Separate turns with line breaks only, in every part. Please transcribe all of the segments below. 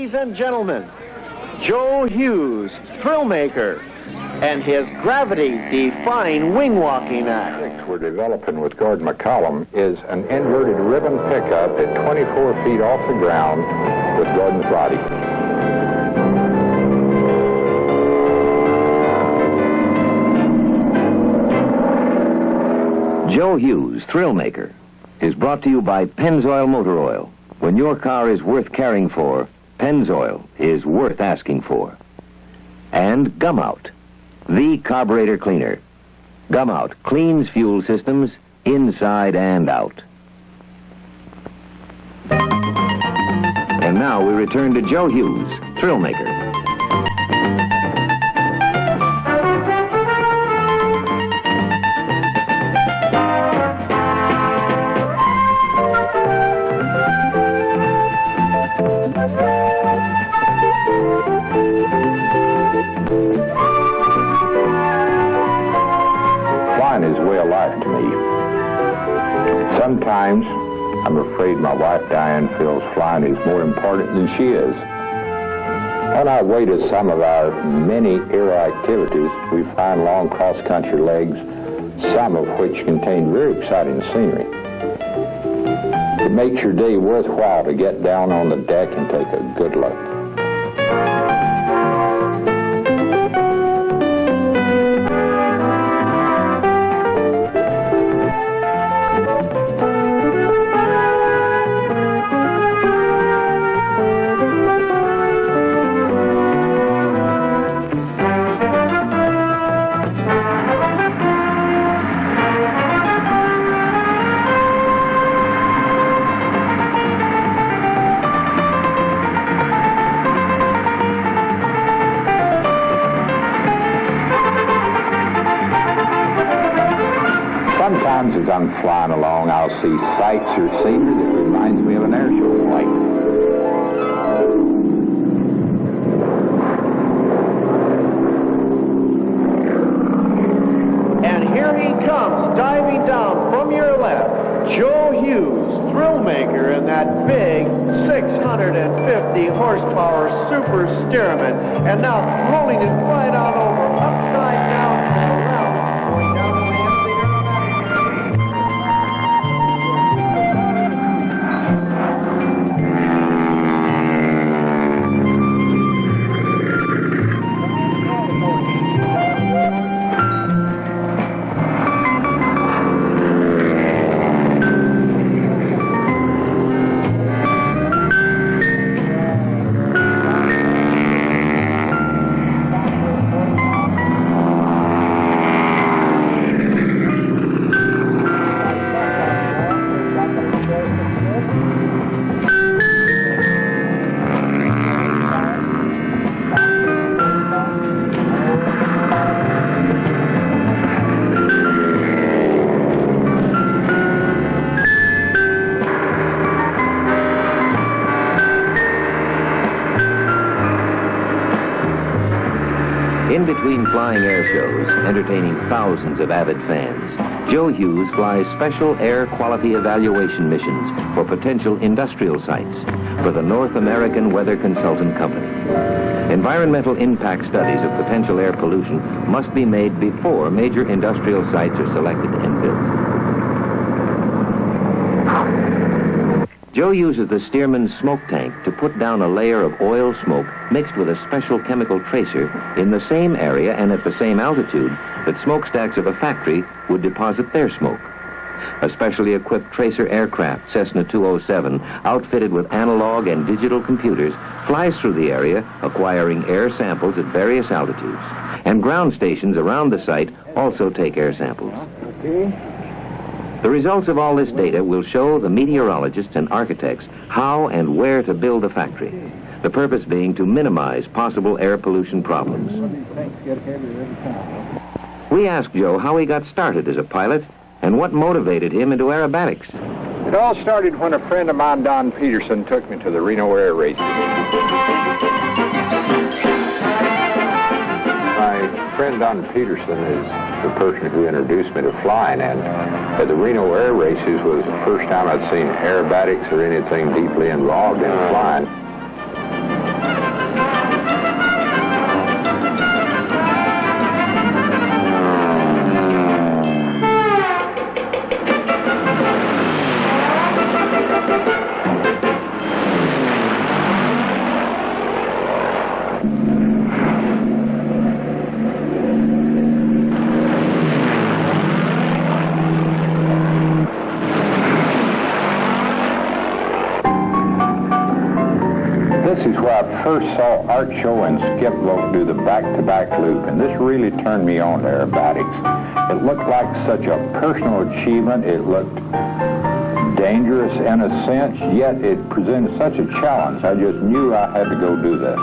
Ladies and gentlemen, Joe Hughes, Thrillmaker, and his gravity-defying wing-walking act.
We're developing with Gordon McCollum is an inverted ribbon pickup at 24 feet off the ground with Gordon's body.
Joe Hughes, Thrillmaker, is brought to you by Pennzoil Motor Oil. When your car is worth caring for, Pennzoil is worth asking for. And Gum Out, the carburetor cleaner. Gum Out cleans fuel systems inside and out. And now we return to Joe Hughes, Thrillmaker.
Is way of life to me. Sometimes I'm afraid my wife Diane feels flying is more important than she is. On our way to some of our many aero activities, we find long cross-country legs, some of which contain very exciting scenery. It makes your day worthwhile to get down on the deck and take a good look. Sometimes as I'm flying along, I'll see sights or scenery that reminds me of an air show flight.
And here he comes, diving down from your left, Joe Hughes, Thrillmaker, in that big 650 horsepower Super Stearman, and now rolling it right on over, upside down and around, going down to the end of the
In between flying air shows, entertaining thousands of avid fans, Joe Hughes flies special air quality evaluation missions for potential industrial sites for the North American Weather Consultant Company. Environmental impact studies of potential air pollution must be made before major industrial sites are selected and built. Joe uses the Stearman smoke tank to put down a layer of oil smoke mixed with a special chemical tracer in the same area and at the same altitude that smokestacks of a factory would deposit their smoke. A specially equipped tracer aircraft, Cessna 207, outfitted with analog and digital computers, flies through the area, acquiring air samples at various altitudes. And ground stations around the site also take air samples. The results of all this data will show the meteorologists and architects how and where to build the factory, the purpose being to minimize possible air pollution problems. We asked Joe how he got started as a pilot and what motivated him into aerobatics.
It all started when a friend of mine, Don Peterson, took me to the Reno Air Races. My friend Don Peterson is the person who introduced me to flying, and at the Reno Air Races was the first time I'd seen aerobatics or anything deeply involved in flying. Art Show and Skip Rope do the back-to-back loop, and this really turned me on to aerobatics. It looked like such a personal achievement. It looked dangerous in a sense, yet it presented such a challenge. I just knew I had to go do this.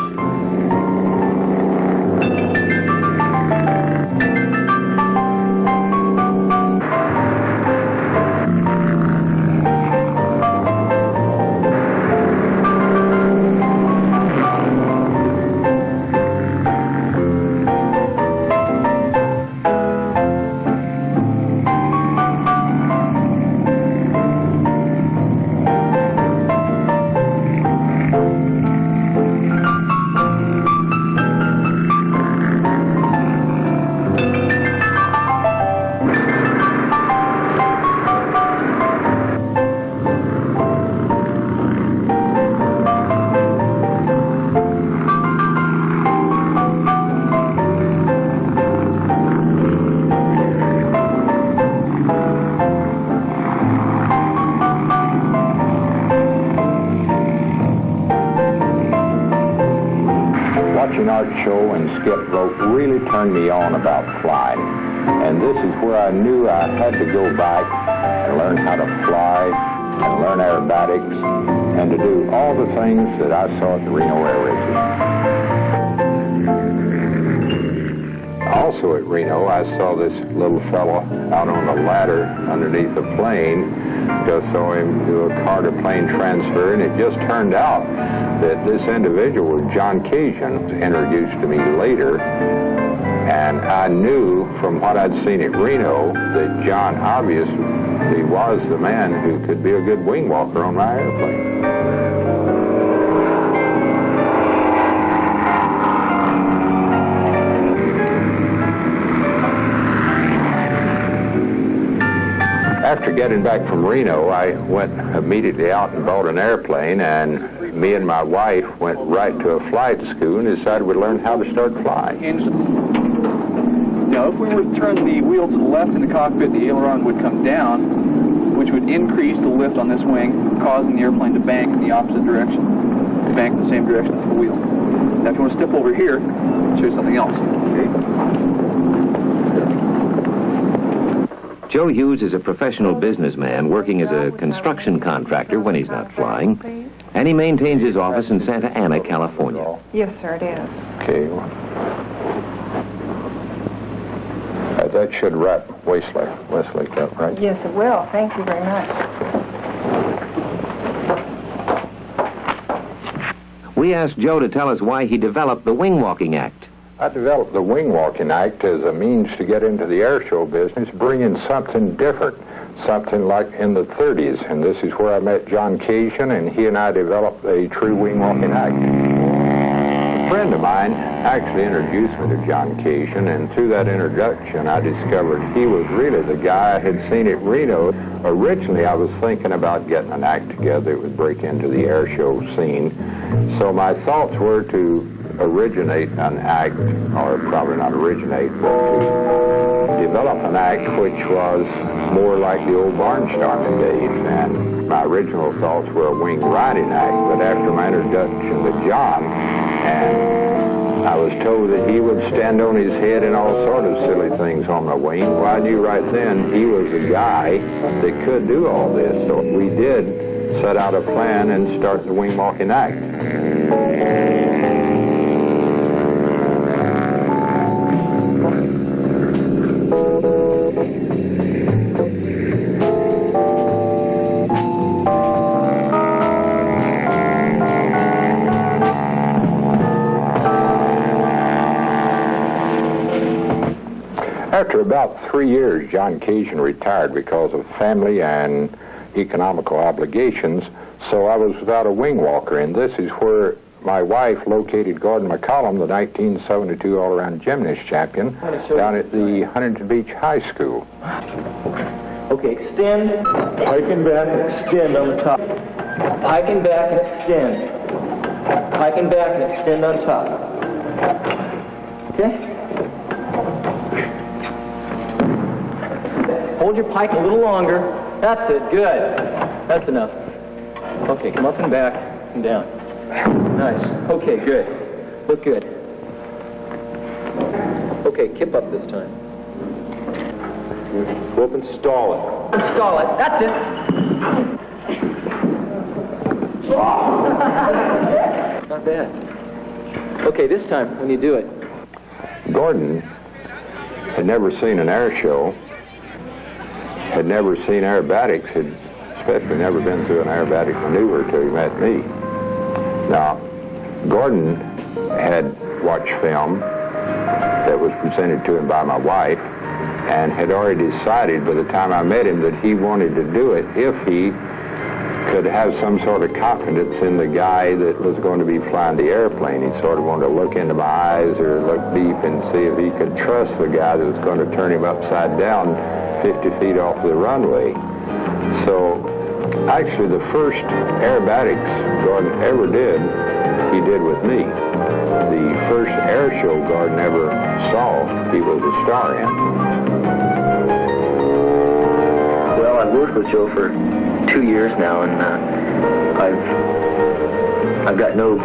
Watching Art Show and Skip Rope really turned me on about flying. And this is where I knew I had to go back and learn how to fly and learn aerobatics and to do all the things that I saw at the Reno Air Races. Also at Reno, I saw this little fellow out on a ladder underneath the plane. Just saw him do a car-to-plane transfer, and it just turned out that this individual was John Cajun, introduced to me later, and I knew from what I'd seen at Reno that John obviously was the man who could be a good wing walker on my airplane. After getting back from Reno, I went immediately out and bought an airplane, and me and my wife went right to a flight school and decided we'd learn how to start flying.
Now, if we were to turn the wheel to the left in the cockpit, the aileron would come down, which would increase the lift on this wing, causing the airplane to bank in the opposite direction, to bank in the same direction as the wheel. Now, if you want to step over here, I'll show you something else. Okay?
Joe Hughes is a professional businessman working as a construction contractor when he's not flying, and he maintains his office in Santa Ana, California.
Yes, sir, it is.
Okay. That should wrap Westlake up, right?
Yes, it will. Thank you very much.
We asked Joe to tell us why he developed the wing walking act.
I developed the wing walking act as a means to get into the air show business, bring in something different, something like in the 30s. And this is where I met John Cajun, and he and I developed a true wing walking act. A friend of mine actually introduced me to John Cajun, and through that introduction I discovered he was really the guy I had seen at Reno. Originally I was thinking about getting an act together that would break into the air show scene. So my thoughts were to originate an act, or probably not originate, but to develop an act which was more like the old barnstorming days. And my original thoughts were a wing riding act, but after my introduction with John, and I was told that he would stand on his head and all sort of silly things on the wing, well, I knew right then he was the guy that could do all this. So we did set out a plan and start the wing walking act. After about 3 years, John Cajun retired because of family and economical obligations, so I was without a wing walker, and this is where my wife located Gordon McCollum, the 1972 all-around gymnast champion, down at the Huntington Beach High School.
Okay, extend, pike and back, and extend on the top. Pike and back and extend. Pike and back and extend on top. Okay? Hold your pike a little longer. That's it, good. That's enough. Okay, come up and back and down. Nice. Okay, good. Look good. Okay, kip up this time.
Go up and stall it.
Install it. That's it. Not bad. Okay, this time, when you do it.
Gordon had never seen an air show, had never seen aerobatics, had especially never been through an aerobatic maneuver until he met me. Now, Gordon had watched film that was presented to him by my wife and had already decided by the time I met him that he wanted to do it if he could have some sort of confidence in the guy that was going to be flying the airplane. He sort of wanted to look into my eyes or look deep and see if he could trust the guy that was going to turn him upside down 50 feet off the runway. So actually the first aerobatics Gordon ever did, he did with me. The first air show Gordon ever saw, he was a star in.
Well, I've worked with Joe for 2 years now, and I've got no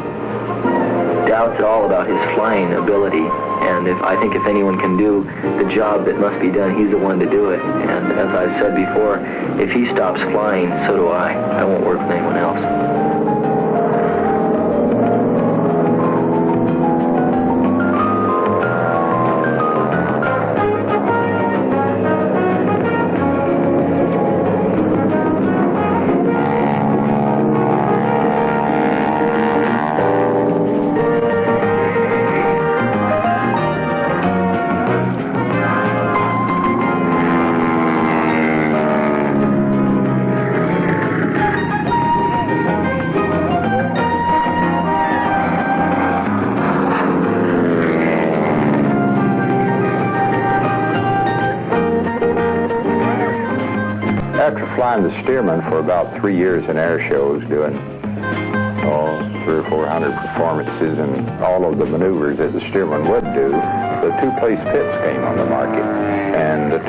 doubts at all about his flying ability. And I think if anyone can do the job that must be done, he's the one to do it. And as I said before, if he stops flying, so do I. I won't work with anyone else.
After flying the Stearman for about 3 years in air shows, doing 300 or 400 performances and all of the maneuvers that the Stearman would do, the two-place Pitts came on the market. And the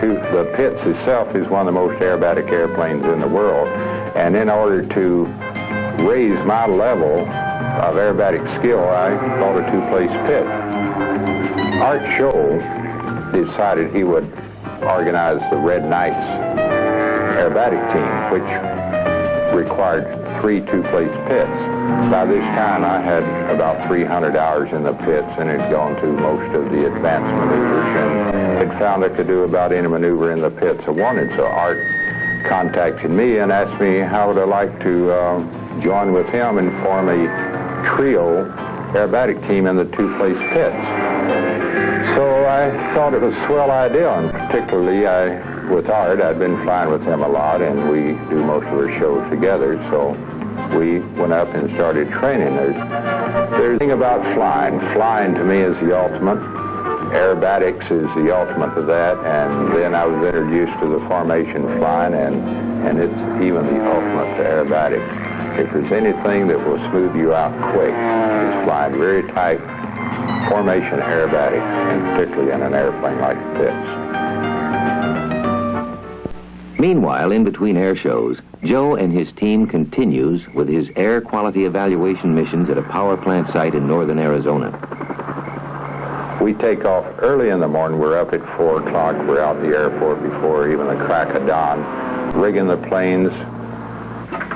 Pitts itself is one of the most aerobatic airplanes in the world. And in order to raise my level of aerobatic skill, I bought a two-place Pitt. Art Scholl decided he would organize the Red Knights aerobatic team, which required 3 two-place Pitts. By this time, I had about 300 hours in the Pitts and had gone to most of the advanced maneuvers and had found I could do about any maneuver in the Pitts I wanted. So Art contacted me and asked me how would I like to join with him and form a trio aerobatic team in the two-place Pitts. So I thought it was a swell idea, and particularly with Art, I'd been flying with him a lot, and we do most of our shows together, so we went up and started training. There's a thing about flying. Flying to me is the ultimate. Aerobatics is the ultimate of that, and then I was introduced to the formation flying, and it's even the ultimate to aerobatics. If there's anything that will smooth you out quick, it's flying very tight formation aerobatics, and particularly in an airplane like the Pitts.
Meanwhile, in between air shows, Joe and his team continues with his air quality evaluation missions at a power plant site in northern Arizona.
We take off early in the morning. We're up at 4 o'clock. We're out at the airport before even the crack of dawn, rigging the planes,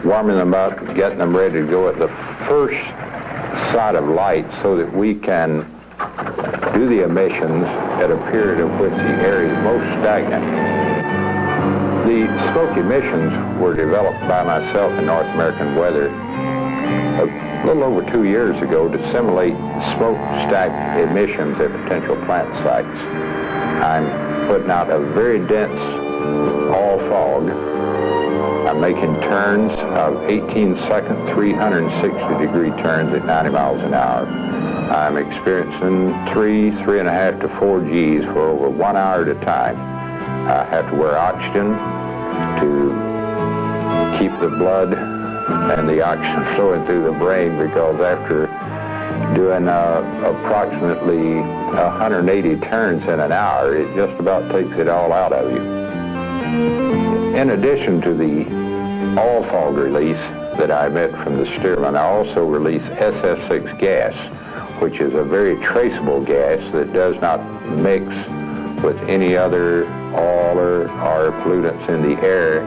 warming them up, getting them ready to go at the first sight of light so that we can do the emissions at a period of which the air is most stagnant. The smoke emissions were developed by myself in North American Weather a little over 2 years ago to simulate smokestack emissions at potential plant sites. I'm putting out a very dense all fog. I'm making turns of 18-second, 360-degree turns at 90 miles an hour. I'm experiencing 3.5 to 4 Gs for over 1 hour at a time. I have to wear oxygen to keep the blood and the oxygen flowing through the brain, because after doing approximately 180 turns in an hour, it just about takes it all out of you. In addition to the all fog release that I emit from the Stearman, I also release SF6 gas, which is a very traceable gas that does not mix with any other oil or pollutants in the air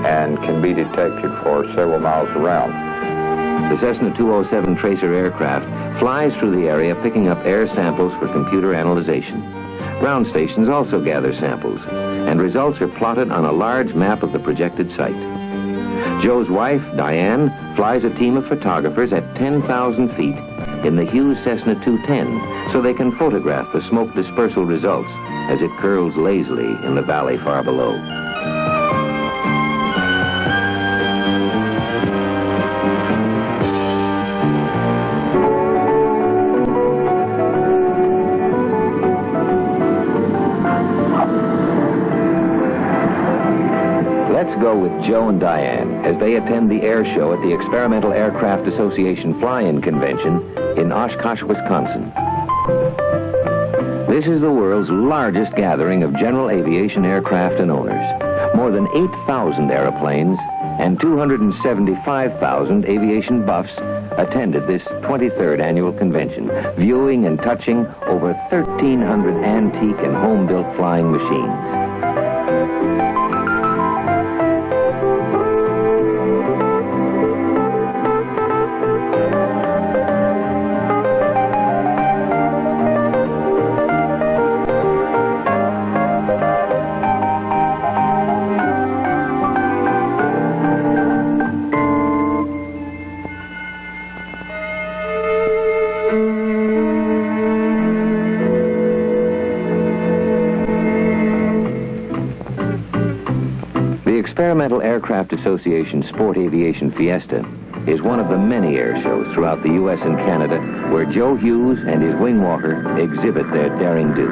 and can be detected for several miles around.
The Cessna 207 tracer aircraft flies through the area picking up air samples for computer analyzation. Ground stations also gather samples, and results are plotted on a large map of the projected site. Joe's wife, Diane, flies a team of photographers at 10,000 feet in the Hughes Cessna 210 so they can photograph the smoke dispersal results as it curls lazily in the valley far below. Let's go with Joe and Diane as they attend the air show at the Experimental Aircraft Association Fly-In Convention in Oshkosh, Wisconsin. This is the world's largest gathering of general aviation aircraft and owners. More than 8,000 airplanes and 275,000 aviation buffs attended this 23rd annual convention, viewing and touching over 1,300 antique and home-built flying machines. Experimental Aircraft Association Sport Aviation Fiesta is one of the many air shows throughout the U.S. and Canada where Joe Hughes and his wing walker exhibit their daring do.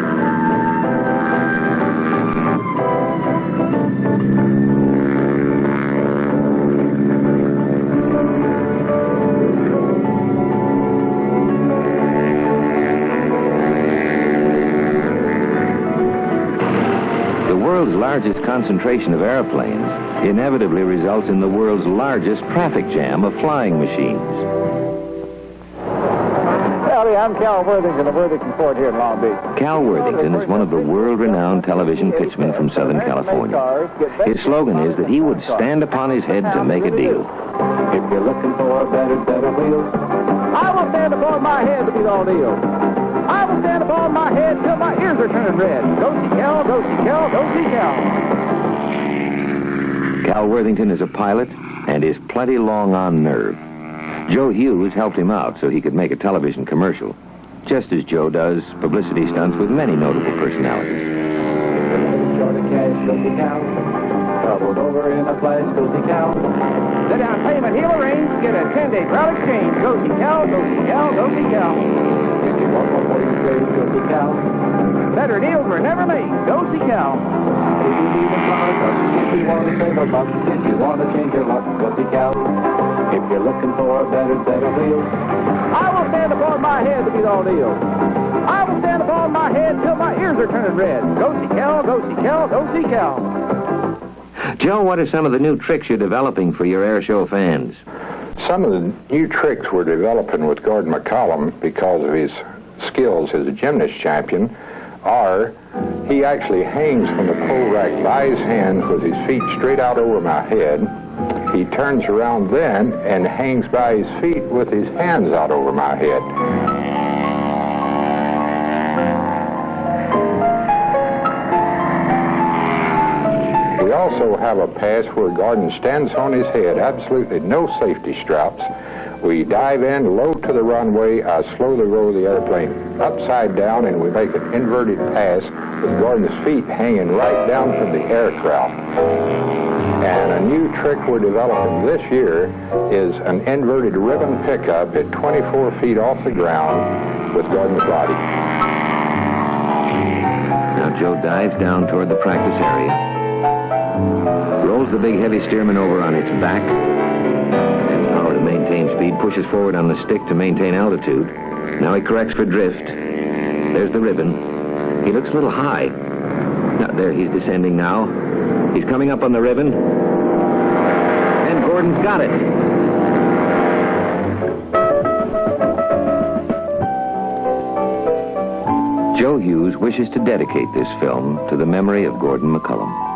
The world's largest concentration of airplanes inevitably results in the world's largest traffic jam of flying machines.
Howdy, I'm Cal Worthington of Worthington Ford here in Long Beach.
Cal Worthington is one of the world-renowned television pitchmen from Southern California. His slogan is that he would stand upon his head to make a deal.
If you're looking for a better set of wheels, I will stand upon my head to be the deal. I will stand upon my head till my ears are turning red. Go see Cal, go see Cal, go see Cal.
Cal Worthington is a pilot and is plenty long on nerve. Joe Hughes helped him out so he could make a television commercial, just as Joe does publicity stunts with many notable personalities.
Short of cash, go see Cal. Doubled over in a flash, go see Cal. Sit down payment, he'll arrange. Get a 10-day crowd exchange. Go see Cal, go see Cal, go see Cal. Go see Cal. Better deals were never made. Go see Cal. If you need a car, if you want to save a buck, if you want to change your luck, go see Cal. If you're looking for a better set of wheels, I will stand upon my head to be the deal. I will stand upon my head till my ears are turning red. Go see Cal, go see Cal, go see Cal.
Joe, what are some of the new tricks you're developing for your air show fans?
Some of the new tricks we're developing with Gordon McCollum because of his skills as a gymnast champion are he actually hangs from the pole rack by his hands with his feet straight out over my head. He turns around then and hangs by his feet with his hands out over my head. We also have a pass where Gordon stands on his head, absolutely no safety straps. We dive in low to the runway, I slowly roll the airplane upside down, and we make an inverted pass with Gordon's feet hanging right down from the aircraft. And a new trick we're developing this year is an inverted ribbon pickup at 24 feet off the ground with Gordon's body.
Now Joe dives down toward the practice area, rolls the big heavy Stearman over on its back, adds power to maintain speed, pushes forward on the stick to maintain altitude. Now he corrects for drift. There's the ribbon. He looks a little high. Now, there, he's descending now. He's coming up on the ribbon. And Gordon's got it. Joe Hughes wishes to dedicate this film to the memory of Gordon McCullum.